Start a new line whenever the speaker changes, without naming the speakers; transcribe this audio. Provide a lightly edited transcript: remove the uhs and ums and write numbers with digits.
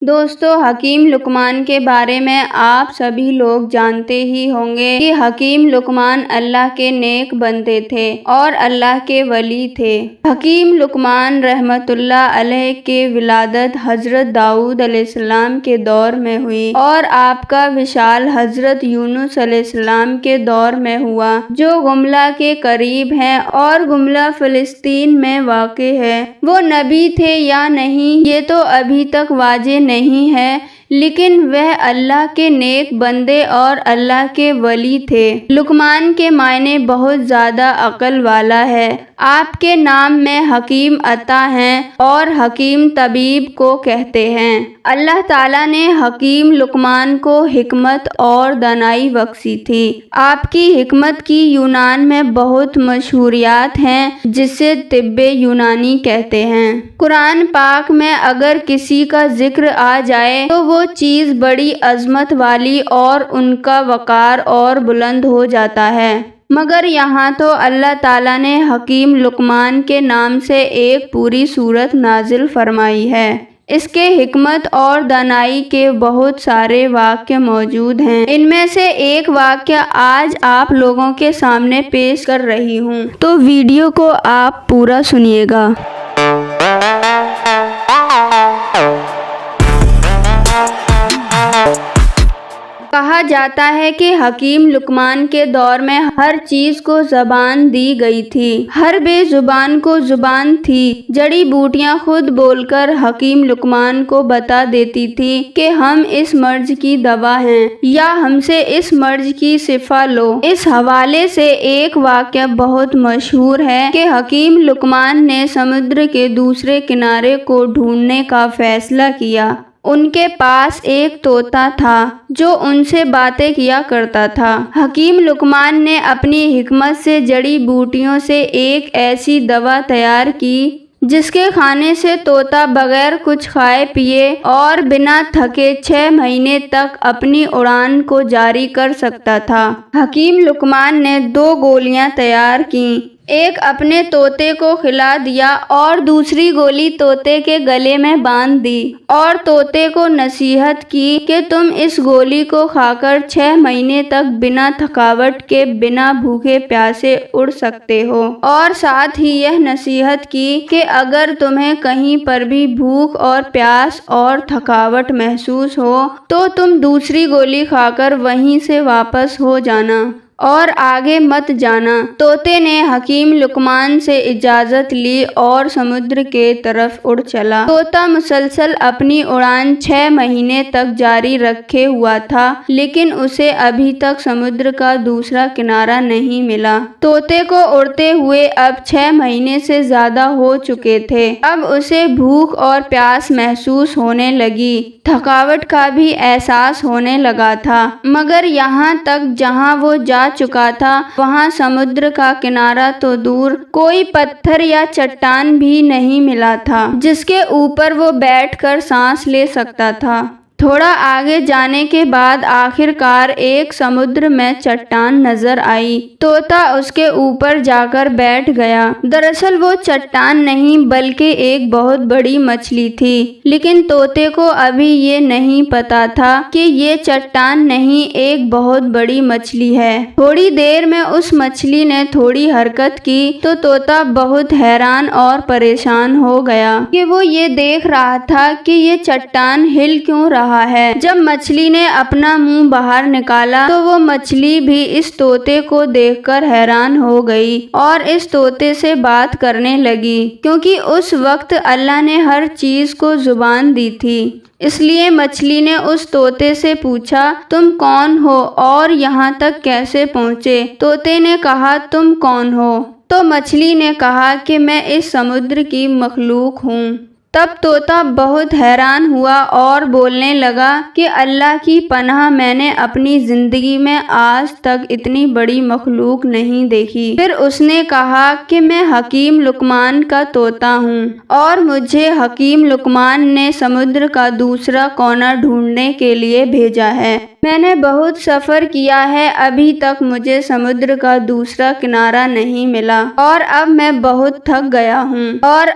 دوستو، حکیم لقمان کے بارے میں آپ سبھی لوگ جانتے ہی ہوں گے کہ حکیم لقمان اللہ کے نیک بندے تھے اور اللہ کے ولی تھے۔ حکیم لقمان رحمت اللہ علیہ کی ولادت حضرت داؤد علیہ السلام کے دور میں ہوئی اور آپ کا وصال حضرت یونس علیہ السلام کے دور میں ہوا، جو گملہ کے قریب ہے اور گملہ فلسطین میں واقع ہے۔ وہ نبی تھے یا نہیں یہ تو ابھی تک واضح نہیں ہے، لیکن وہ اللہ کے نیک بندے اور اللہ کے ولی تھے۔ لقمان کے معنی بہت زیادہ عقل والا ہے۔ آپ کے نام میں حکیم آتا ہے اور حکیم طبیب کو کہتے ہیں۔ اللہ تعالیٰ نے حکیم لقمان کو حکمت اور دانائی بخشی تھی۔ آپ کی حکمت کی یونان میں بہت مشہوریات ہیں جسے طب یونانی کہتے ہیں۔ قرآن پاک میں اگر کسی کا ذکر آ جائے تو وہ چیز بڑی عظمت والی اور ان کا وقار اور بلند ہو جاتا ہے، مگر یہاں تو اللہ تعالیٰ نے حکیم لقمان کے نام سے ایک پوری سورت نازل فرمائی ہے۔ اس کے حکمت اور دانائی کے بہت سارے واقعے موجود ہیں۔ ان میں سے ایک واقعہ آج آپ لوگوں کے سامنے پیش کر رہی ہوں، تو ویڈیو کو آپ پورا سنیے گا۔ کہا جاتا ہے کہ حکیم لقمان کے دور میں ہر چیز کو زبان دی گئی تھی، ہر بے زبان کو زبان تھی۔ جڑی بوٹیاں خود بول کر حکیم لقمان کو بتا دیتی تھی کہ ہم اس مرض کی دوا ہیں یا ہم سے اس مرض کی شفا لو۔ اس حوالے سے ایک واقعہ بہت مشہور ہے کہ حکیم لقمان نے سمندر کے دوسرے کنارے کو ڈھونڈنے کا فیصلہ کیا۔ ان کے پاس ایک طوطا تھا جو ان سے باتیں کیا کرتا تھا۔ حکیم لقمان نے اپنی حکمت سے جڑی بوٹیوں سے ایک ایسی دوا تیار کی جس کے کھانے سے طوطا بغیر کچھ کھائے پیے اور بنا تھکے 6 مہینے تک اپنی اڑان کو جاری کر سکتا تھا۔ حکیم لقمان نے 2 گولیاں تیار کیں، ایک اپنے طوطے کو کھلا دیا اور دوسری گولی طوطے کے گلے میں باندھ دی اور طوطے کو نصیحت کی کہ تم اس گولی کو کھا کر 6 مہینے تک بنا تھکاوٹ کے بنا بھوکے پیاسے اڑ سکتے ہو، اور ساتھ ہی یہ نصیحت کی کہ اگر تمہیں کہیں پر بھی بھوک اور پیاس اور تھکاوٹ محسوس ہو تو تم دوسری گولی کھا کر وہیں سے واپس ہو جانا اور آگے مت جانا۔ طوطے نے حکیم لقمان سے اجازت لی اور سمندر کے طرف اڑ چلا۔ طوطا مسلسل اپنی اڑان 6 مہینے تک جاری رکھے ہوا تھا، لیکن اسے ابھی تک سمندر کا دوسرا کنارہ نہیں ملا۔ طوطے کو اڑتے ہوئے اب 6 مہینے سے زیادہ ہو چکے تھے۔ اب اسے بھوک اور پیاس محسوس ہونے لگی، تھکاوٹ کا بھی احساس ہونے لگا تھا، مگر یہاں تک جہاں وہ جا چکا تھا وہاں سمندر کا کنارہ تو دور، کوئی پتھر یا چٹان بھی نہیں ملا تھا جس کے اوپر وہ بیٹھ کر سانس لے سکتا تھا۔ تھوڑا آگے جانے کے بعد آخر کار ایک سمندر میں چٹان نظر آئی۔ طوطا اس کے اوپر جا کر بیٹھ گیا۔ دراصل وہ چٹان نہیں بلکہ ایک بہت بڑی مچھلی تھی، لیکن طوطے کو ابھی یہ نہیں پتا تھا کہ یہ چٹان نہیں ایک بہت بڑی مچھلی ہے۔ تھوڑی دیر میں اس مچھلی نے تھوڑی حرکت کی تو طوطا بہت حیران اور پریشان ہو گیا کہ وہ یہ دیکھ رہا تھا کہ یہ چٹان ہل کیوں رہا ہے۔ جب مچھلی نے اپنا منہ باہر نکالا تو وہ مچھلی بھی اس طوطے کو دیکھ کر حیران ہو گئی اور اس طوطے سے بات کرنے لگی، کیونکہ اس وقت اللہ نے ہر چیز کو زبان دی تھی۔ اس لیے مچھلی نے اس طوطے سے پوچھا، تم کون ہو اور یہاں تک کیسے پہنچے؟ طوطے نے کہا، تم کون ہو؟ تو مچھلی نے کہا کہ میں اس سمندر کی مخلوق ہوں۔ تب طوطا بہت حیران ہوا اور بولنے لگا کہ اللہ کی پناہ، میں نے اپنی زندگی میں آج تک اتنی بڑی مخلوق نہیں دیکھی۔ پھر اس نے کہا کہ میں حکیم لقمان کا طوطا ہوں اور مجھے حکیم لقمان نے سمندر کا دوسرا کونا ڈھونڈنے کے لیے بھیجا ہے۔ میں نے بہت سفر کیا ہے، ابھی تک مجھے سمندر کا دوسرا کنارہ نہیں ملا اور اب میں بہت تھک گیا ہوں اور